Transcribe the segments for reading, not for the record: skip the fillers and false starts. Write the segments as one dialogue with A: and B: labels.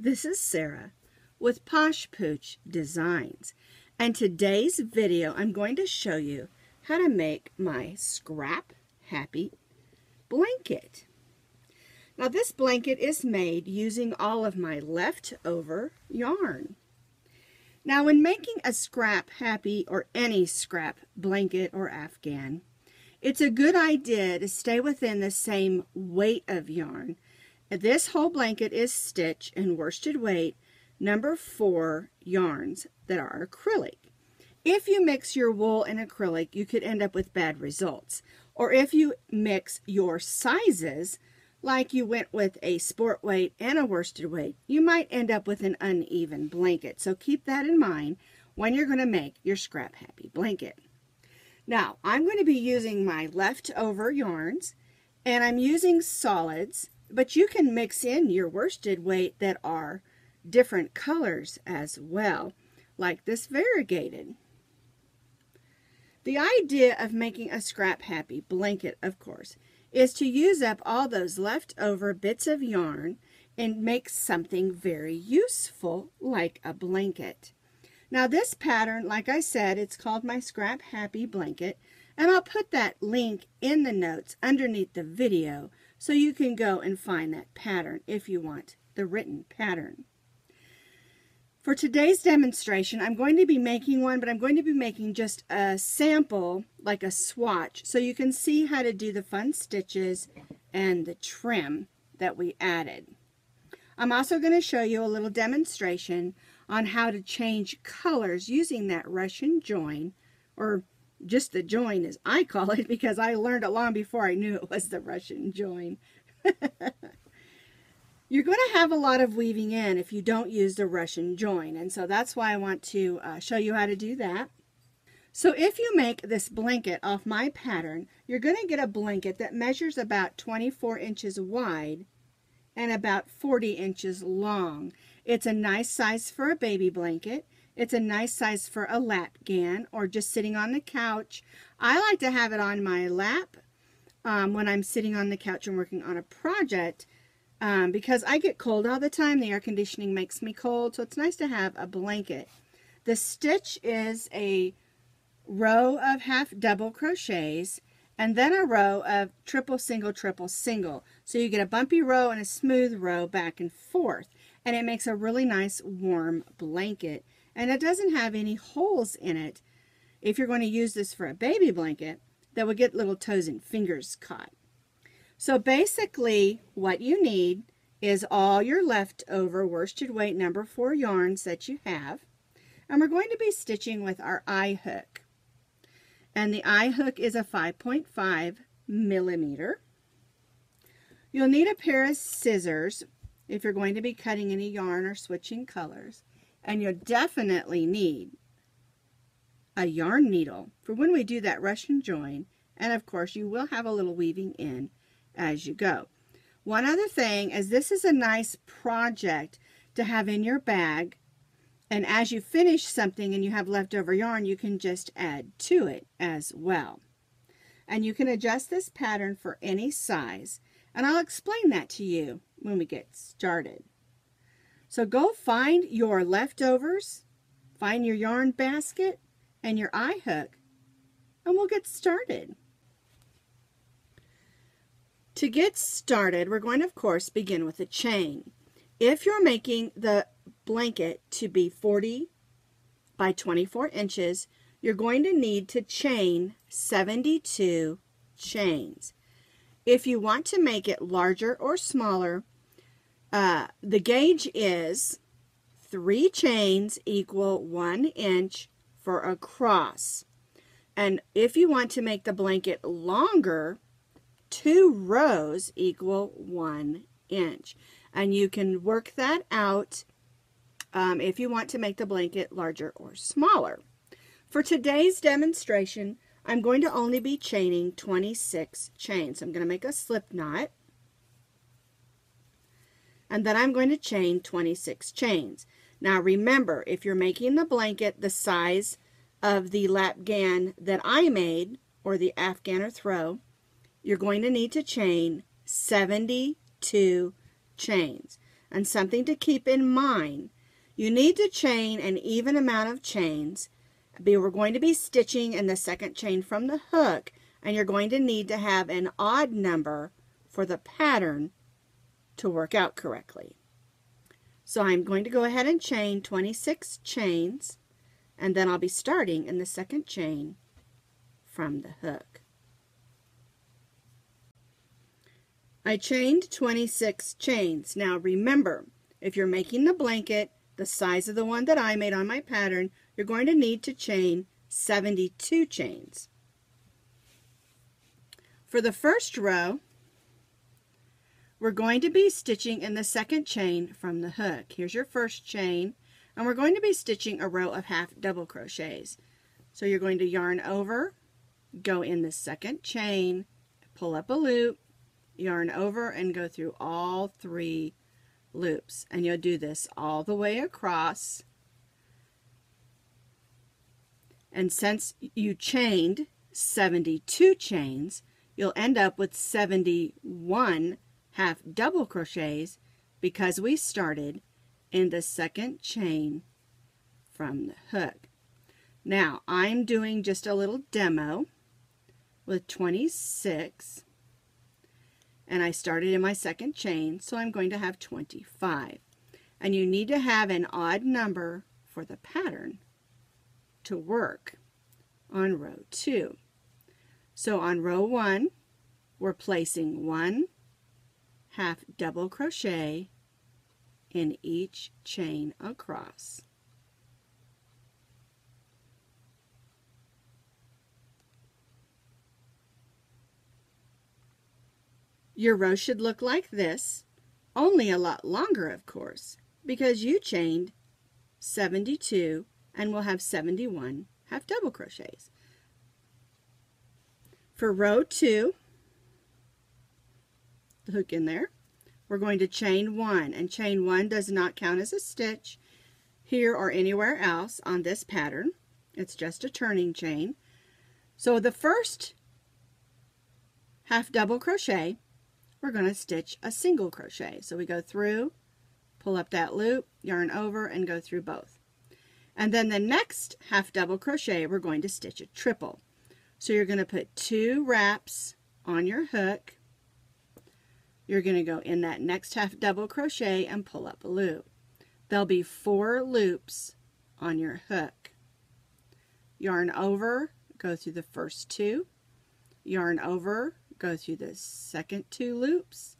A: This is Sarah with Posh Pooch Designs, and today's video I'm going to show you how to make my Scrap Happy blanket. Now this blanket is made using all of my leftover yarn. Now when making a Scrap Happy or any scrap blanket or afghan, it's a good idea to stay within the same weight of yarn. This whole blanket is stitched in worsted weight number 4 yarns that are acrylic. If you mix your wool and acrylic, you could end up with bad results. Or if you mix your sizes, like you went with a sport weight and a worsted weight, you might end up with an uneven blanket. So keep that in mind when you're going to make your Scrap Happy blanket. Now, I'm going to be using my leftover yarns, and I'm using solids, but you can mix in your worsted weight that are different colors as well, like this variegated. The idea of making a Scrap Happy blanket, of course, is to use up all those leftover bits of yarn and make something very useful like a blanket. Now this pattern, like I said, it's called my Scrap Happy blanket, and I'll put that link in the notes underneath the video so you can go and find that pattern if you want the written pattern. For today's demonstration, I'm going to be making one, but I'm going to be making just a sample, like a swatch, so you can see how to do the fun stitches and the trim that we added. I'm also going to show you a little demonstration on how to change colors using that Russian join, or just the join as I call it, because I learned it long before I knew it was the Russian join. You're going to have a lot of weaving in if you don't use the Russian join, and so that's why I want to show you how to do that. So if you make this blanket off my pattern, you're going to get a blanket that measures about 24 inches wide and about 40 inches long. It's a nice size for a baby blanket. It's a nice size for a lapghan or just sitting on the couch. I like to have it on my lap when I'm sitting on the couch and working on a project because I get cold all the time. The air conditioning makes me cold, so it's nice to have a blanket. The stitch is a row of half double crochets and then a row of triple single. So you get a bumpy row and a smooth row back and forth, and it makes a really nice warm blanket. And it doesn't have any holes in it if you're going to use this for a baby blanket that would get little toes and fingers caught. So basically what you need is all your leftover worsted weight number 4 yarns that you have. And we're going to be stitching with our eye hook. And the eye hook is a 5.5 millimeter. You'll need a pair of scissors if you're going to be cutting any yarn or switching colors. And you'll definitely need a yarn needle for when we do that Russian join. And of course you will have a little weaving in as you go. One other thing is this is a nice project to have in your bag. And as you finish something and you have leftover yarn, you can just add to it as well. And you can adjust this pattern for any size. And I'll explain that to you when we get started. So go find your leftovers, find your yarn basket and your eye hook, and we'll get started. To get started, we're going to, of course, begin with a chain. If you're making the blanket to be 40 by 24 inches, you're going to need to chain 72 chains. If you want to make it larger or smaller, the gauge is 3 chains equal 1 inch for a cross. And if you want to make the blanket longer, 2 rows equal 1 inch. And you can work that out if you want to make the blanket larger or smaller. For today's demonstration, I'm going to only be chaining 26 chains. I'm going to make a slip knot, and then I'm going to chain 26 chains. Now remember, if you're making the blanket the size of the lapghan that I made, or the afghan or throw, you're going to need to chain 72 chains. And something to keep in mind, you need to chain an even amount of chains. We're going to be stitching in the second chain from the hook, and you're going to need to have an odd number for the pattern to work out correctly. So I'm going to go ahead and chain 26 chains, and then I'll be starting in the second chain from the hook. I chained 26 chains. Now remember, if you're making the blanket the size of the one that I made on my pattern, you're going to need to chain 72 chains. For the first row, we're going to be stitching in the second chain from the hook. Here's your first chain, and we're going to be stitching a row of half double crochets. So you're going to yarn over, go in the second chain, pull up a loop, yarn over, and go through all 3 loops. And you'll do this all the way across. And since you chained 72 chains, you'll end up with 71 half double crochets because we started in the second chain from the hook. Now I'm doing just a little demo with 26, and I started in my second chain, so I'm going to have 25. And you need to have an odd number for the pattern to work on row 2. So on row 1, we're placing 1 half double crochet in each chain across. Your row should look like this, only a lot longer, of course, because you chained 72 and will have 71 half double crochets. For row 2, the hook in there, we're going to chain 1, and chain 1 does not count as a stitch here or anywhere else on this pattern. It's just a turning chain. So the first half double crochet, we're going to stitch a single crochet. So we go through, pull up that loop, yarn over, and go through both. And then the next half double crochet, we're going to stitch a triple. So you're going to put 2 wraps on your hook. You're going to go in that next half double crochet and pull up a loop. There'll be 4 loops on your hook. Yarn over, go through the first 2. Yarn over, go through the second 2 loops.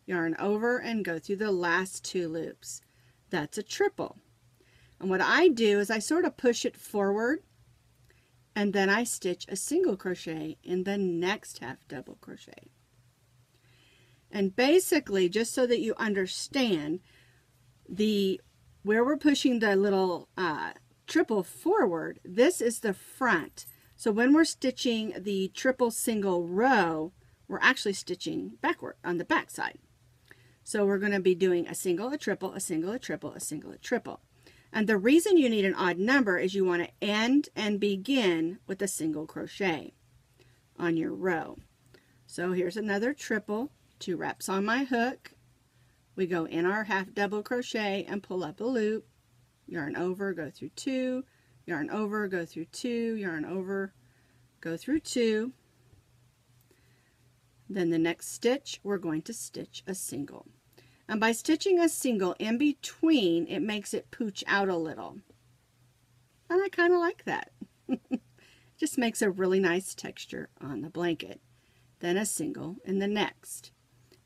A: Yarn over and go through the last 2 loops. That's a triple. And what I do is I sort of push it forward, and then I stitch a single crochet in the next half double crochet. And basically, just so that you understand, where we're pushing the little triple forward, this is the front. So when we're stitching the triple single row, we're actually stitching backward on the back side. So we're going to be doing a single, a triple, a single, a triple, a single, a triple. And the reason you need an odd number is you want to end and begin with a single crochet on your row. So here's another triple, 2 wraps on my hook. We go in our half double crochet and pull up a loop, yarn over, go through 2, yarn over, go through 2, yarn over, go through 2. Then the next stitch, we're going to stitch a single. And by stitching a single in between, it makes it pooch out a little. And I kind of like that. Just makes a really nice texture on the blanket. Then a single in the next.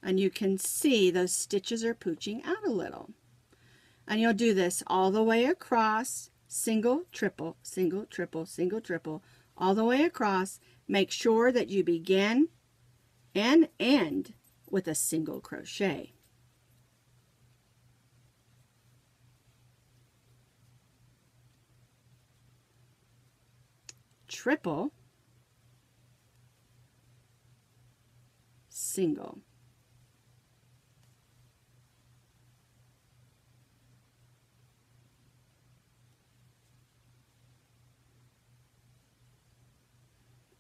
A: And you can see those stitches are pooching out a little. And you'll do this all the way across, single, triple, single, triple, single, triple, all the way across. Make sure that you begin and end with a single crochet. Triple, single.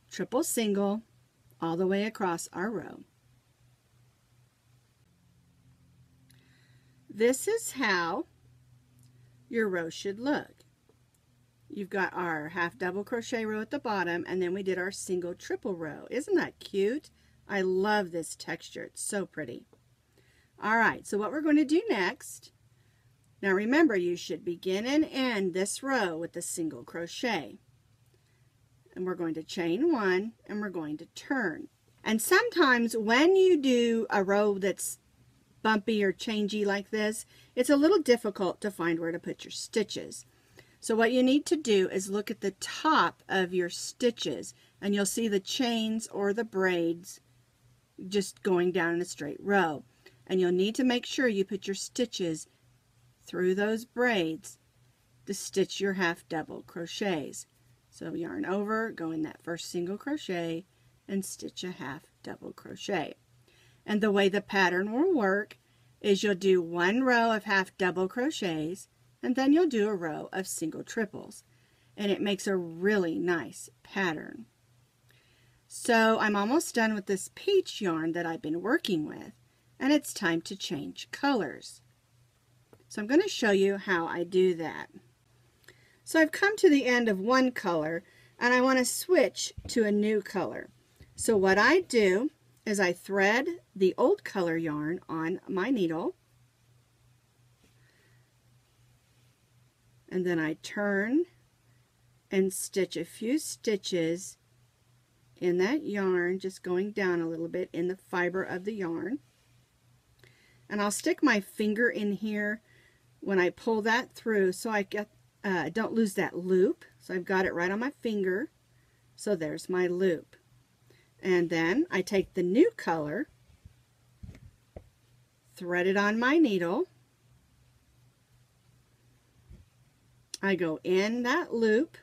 A: Triple single all the way across our row. this is how your row should look. You've got our half double crochet row at the bottom, and then we did our single triple row. Isn't that cute? I love this texture. It's so pretty. All right, so what we're going to do next, now remember, you should begin and end this row with a single crochet. And we're going to chain one, and we're going to turn. And sometimes when you do a row that's bumpy or changey like this, it's a little difficult to find where to put your stitches. So what you need to do is look at the top of your stitches, and you'll see the chains or the braids just going down in a straight row. And you'll need to make sure you put your stitches through those braids to stitch your half double crochets. So yarn over, go in that first single crochet, and stitch a half double crochet. And the way the pattern will work is you'll do one row of half double crochets, and then you'll do a row of single triples. And it makes a really nice pattern. So I'm almost done with this peach yarn that I've been working with, and it's time to change colors. So I'm going to show you how I do that. So I've come to the end of one color, and I want to switch to a new color. So what I do is I thread the old color yarn on my needle, and then I turn and stitch a few stitches in that yarn, just going down a little bit in the fiber of the yarn. And I'll stick my finger in here when I pull that through so I don't lose that loop. So I've got it right on my finger. So there's my loop. And then I take the new color, thread it on my needle. I go in that loop,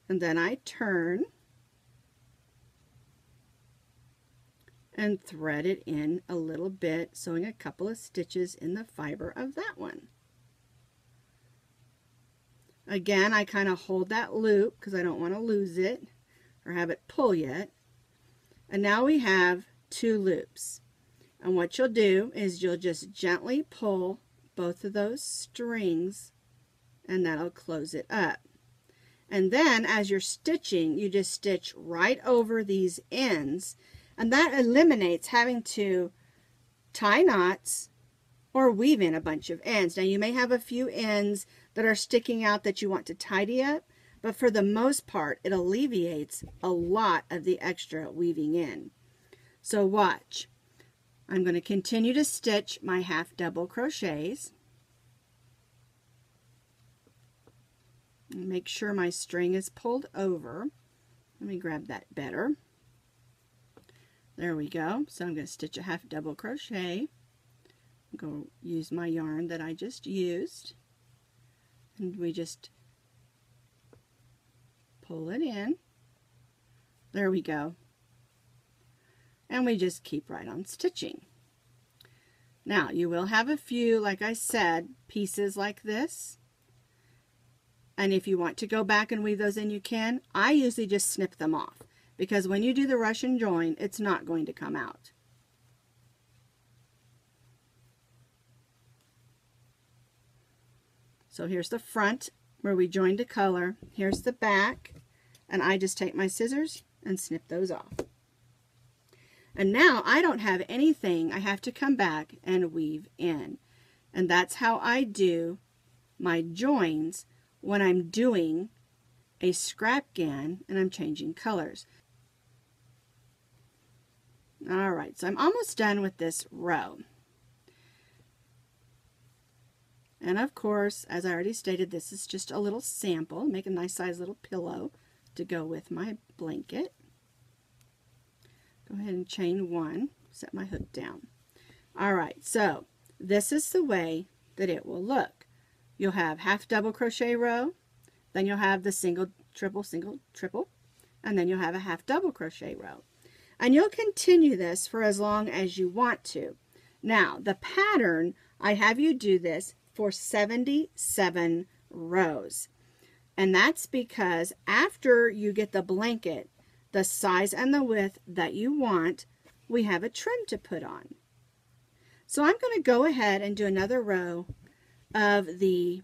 A: and then I turn and thread it in a little bit, sewing a couple of stitches in the fiber of that one. Again, I kind of hold that loop because I don't want to lose it or have it pull yet. And now we have two loops. And what you'll do is you'll just gently pull both of those strings, and that'll close it up. And then as you're stitching, you just stitch right over these ends, and that eliminates having to tie knots or weave in a bunch of ends. Now you may have a few ends that are sticking out that you want to tidy up, but for the most part it alleviates a lot of the extra weaving in. So watch. I'm going to continue to stitch my half double crochets. Make sure my string is pulled over. Let me grab that better. There we go. So I'm going to stitch a half double crochet. I'm going to use my yarn that I just used. And we just pull it in. There we go. And we just keep right on stitching. Now you will have a few, like I said, pieces like this. And if you want to go back and weave those in, you can. I usually just snip them off, because when you do the rush and join, it's not going to come out. So here's the front where we joined a color. Here's the back, and I just take my scissors and snip those off. And now I don't have anything I have to come back and weave in. And that's how I do my joins when I'm doing a scrap GAN and I'm changing colors. Alright, so I'm almost done with this row. And of course, as I already stated, this is just a little sample. Make a nice size little pillow to go with my blanket. Go ahead and chain one, set my hook down. Alright, so this is the way that it will look. You'll have half double crochet row, then you'll have the single, triple, and then you'll have a half double crochet row. And you'll continue this for as long as you want to. Now, the pattern, I have you do this for 77 rows. And that's because after you get the blanket, the size and the width that you want, we have a trim to put on. So I'm going to go ahead and do another row of the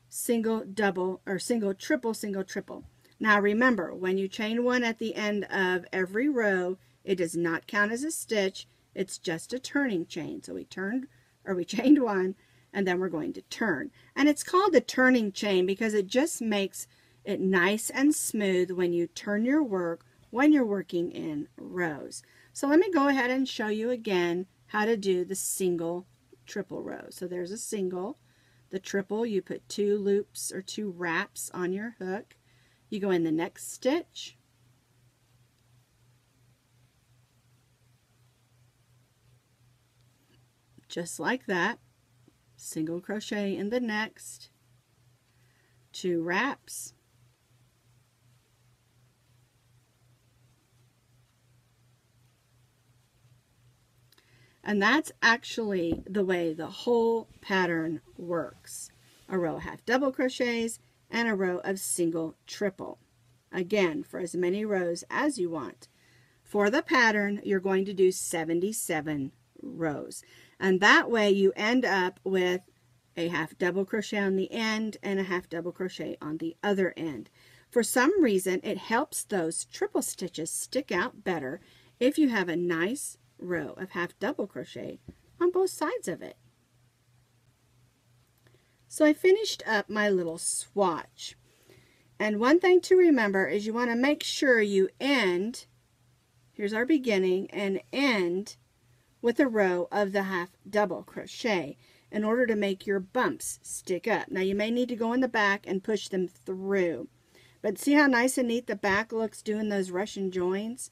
A: single, double, or single, triple, single, triple. Now remember, when you chain one at the end of every row, it does not count as a stitch. It's just a turning chain. So we chained one, and then we're going to turn. And it's called a turning chain because it just makes it nice and smooth when you turn your work when you're working in rows. So let me go ahead and show you again how to do the single triple row. So there's a single. The triple, you put 2 loops or 2 wraps on your hook. You go in the next stitch. Just like that. Single crochet in the next. 2 wraps. And that's actually the way the whole pattern works. A row of half double crochets and a row of single triple. Again, for as many rows as you want. For the pattern, you're going to do 77 rows. And that way you end up with a half double crochet on the end and a half double crochet on the other end. For some reason, it helps those triple stitches stick out better if you have a nice row of half double crochet on both sides of it. So I finished up my little swatch. And one thing to remember is you want to make sure you end, here's our beginning, and end with a row of the half double crochet in order to make your bumps stick up. Now you may need to go in the back and push them through. But see how nice and neat the back looks doing those Russian joins?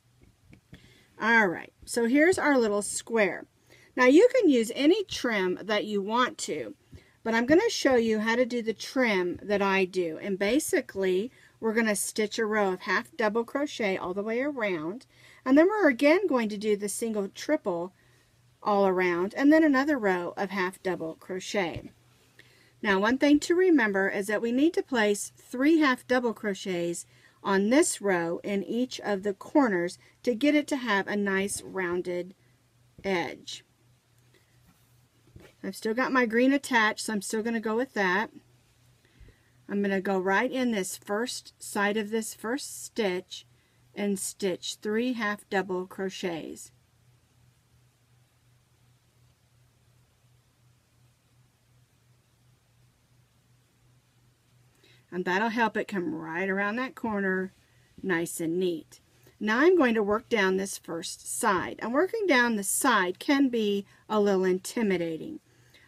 A: Alright, so here's our little square. Now you can use any trim that you want to, but I'm going to show you how to do the trim that I do. And basically, we're going to stitch a row of half double crochet all the way around, and then we're again going to do the single triple all around, and then another row of half double crochet. Now one thing to remember is that we need to place 3 half double crochets on this row in each of the corners to get it to have a nice rounded edge. I've still got my green attached, so I'm still going to go with that. I'm going to go right in this first side of this first stitch and stitch 3 half double crochets. And that'll help it come right around that corner nice and neat. Now I'm going to work down this first side. And working down the side can be a little intimidating.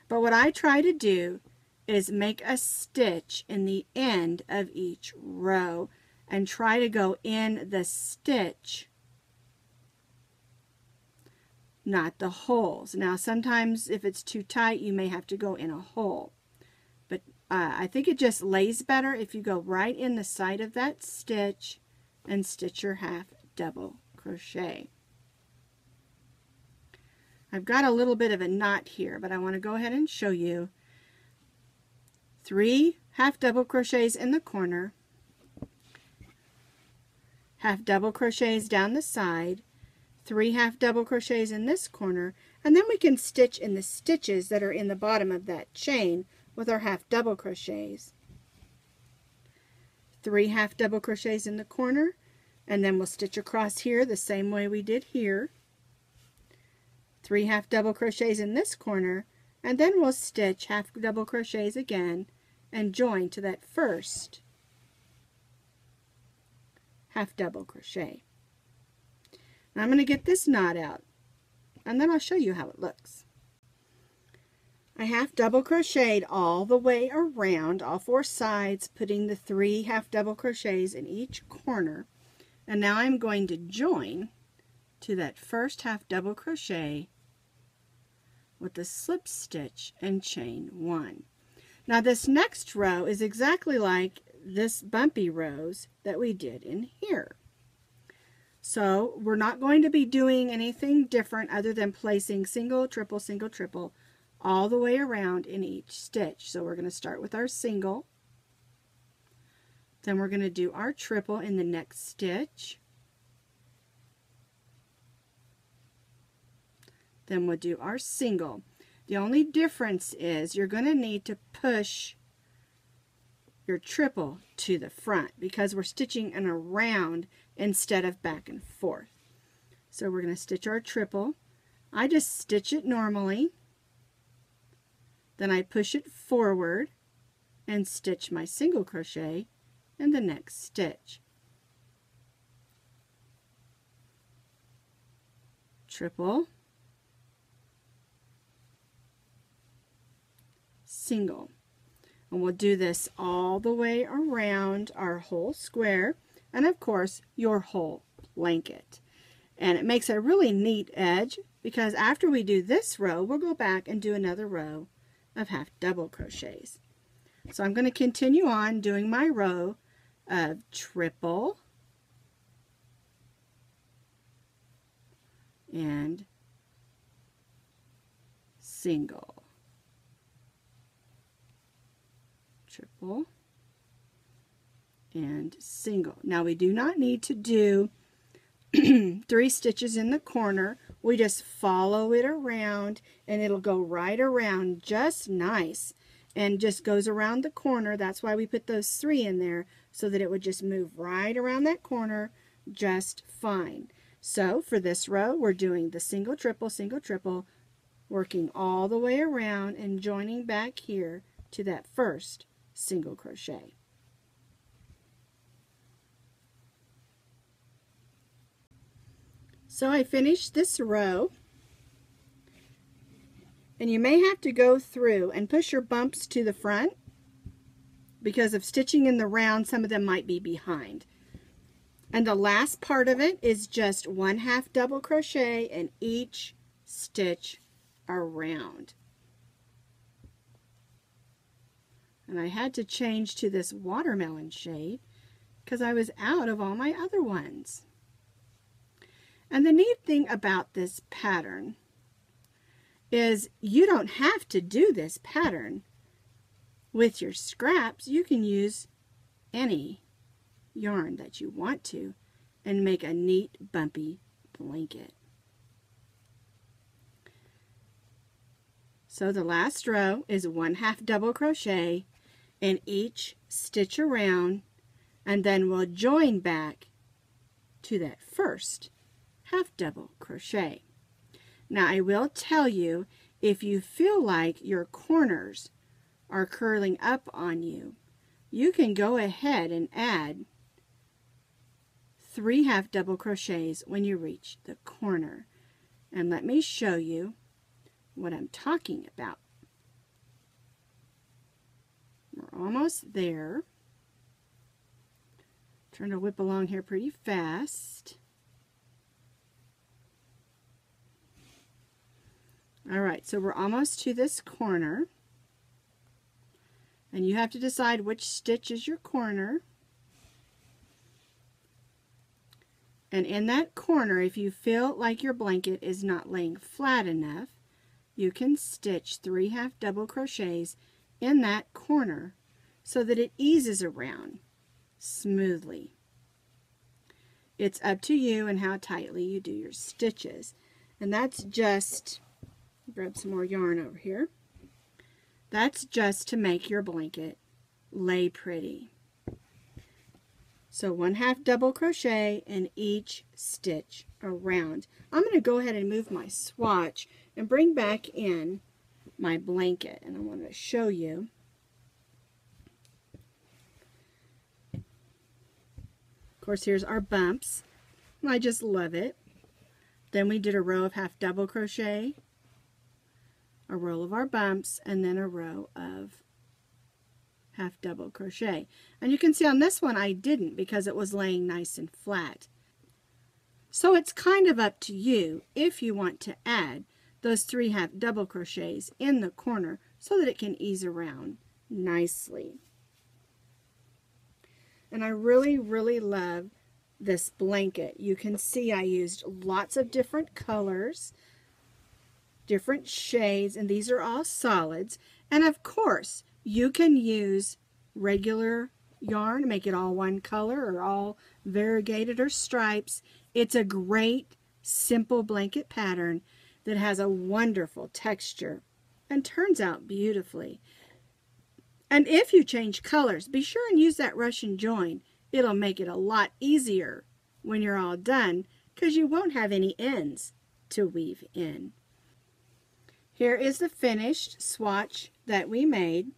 A: But what I try to do is make a stitch in the end of each row and try to go in the stitch, not the holes. Now sometimes if it's too tight you may have to go in a hole. But I think it just lays better if you go right in the side of that stitch and stitch your half double crochet. I've got a little bit of a knot here, but I want to go ahead and show you 3 half double crochets in the corner, half double crochets down the side, 3 half double crochets in this corner, and then we can stitch in the stitches that are in the bottom of that chain with our half double crochets. 3 half double crochets in the corner, and then we'll stitch across here the same way we did here. 3 half double crochets in this corner, and then we'll stitch half double crochets again and join to that first half double crochet. Now I'm going to get this knot out, and then I'll show you how it looks. I half double crocheted all the way around all 4 sides, putting the 3 half double crochets in each corner, and now I'm going to join to that first half double crochet with the slip stitch and chain 1. Now this next row is exactly like this bumpy rows that we did in here. So we're not going to be doing anything different other than placing single, triple, all the way around in each stitch. So we're going to start with our single, Then we're going to do our triple in the next stitch. Then we'll do our single. The only difference is you're going to need to push your triple to the front because we're stitching an around instead of back and forth. So we're going to stitch our triple. I just stitch it normally. Then I push it forward and stitch my single crochet in the next stitch. Triple, single. And we'll do this all the way around our whole square and of course your whole blanket. And it makes a really neat edge because after we do this row, we'll go back and do another row of half double crochets. So I'm going to continue on doing my row of triple and single, triple and single. Now we do not need to do 3 stitches in the corner. We just follow it around and it'll go right around just nice and just goes around the corner. That's why we put those 3 in there, so that it would just move right around that corner just fine. So for this row, we're doing the single, triple, working all the way around and joining back here to that first single crochet. So I finished this row, and you may have to go through and push your bumps to the front because of stitching in the round, some of them might be behind. And the last part of it is just 1 half double crochet in each stitch around. And I had to change to this watermelon shade because I was out of all my other ones. And the neat thing about this pattern is you don't have to do this pattern with your scraps. You can use any yarn that you want to and make a neat bumpy blanket. So the last row is 1 half double crochet in each stitch around, and then we'll join back to that first half double crochet. Now I will tell you, if you feel like your corners are curling up on you, you can go ahead and add 3 half double crochets when you reach the corner. And let me show you what I'm talking about. We're almost there. Trying to whip along here pretty fast. Alright, so we're almost to this corner. And you have to decide which stitch is your corner. And in that corner, if you feel like your blanket is not laying flat enough, you can stitch 3 half double crochets in that corner so that it eases around smoothly. It's up to you and how tightly you do your stitches. And that's just, grab some more yarn over here. That's just to make your blanket lay pretty. So 1 half double crochet in each stitch around. I'm going to go ahead and move my swatch and bring back in my blanket, and I want to show you. Of course, here's our bumps. I just love it. Then we did a row of half double crochet, a row of our bumps, and then a row of half double crochet. And you can see on this one I didn't because it was laying nice and flat. So it's kind of up to you if you want to add those 3 half double crochets in the corner so that it can ease around nicely. And I really, really love this blanket. You can see I used lots of different colors, different shades, and these are all solids. And of course, you can use regular yarn, make it all one color or all variegated or stripes. It's a great simple blanket pattern that has a wonderful texture and turns out beautifully. And if you change colors, be sure and use that Russian join. It'll make it a lot easier when you're all done because you won't have any ends to weave in. Here is the finished swatch that we made.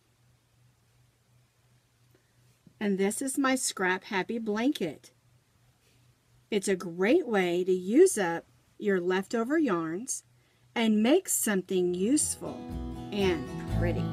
A: And this is my Scrap Happy blanket. It's a great way to use up your leftover yarns and make something useful and pretty.